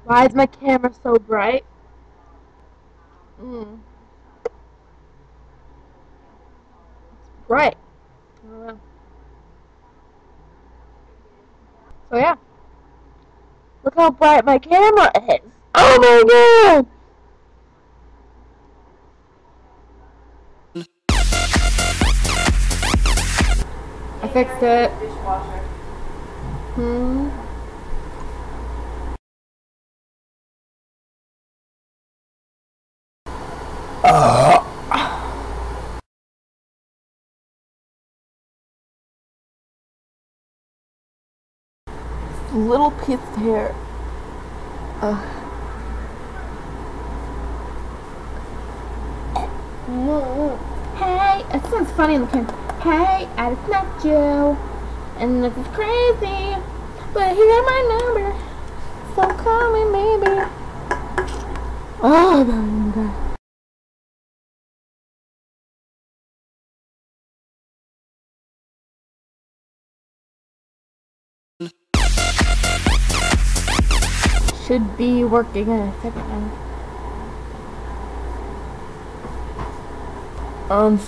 Why is my camera so bright? It's bright. I don't know. So yeah. Look how bright my camera is. Oh my god! I fixed it. Little piece of hair. Hey, it sounds funny in the camera. Hey, I just met you, and this is crazy, but here's my number, so call me maybe. Oh my god. Should be working in a second. Oh.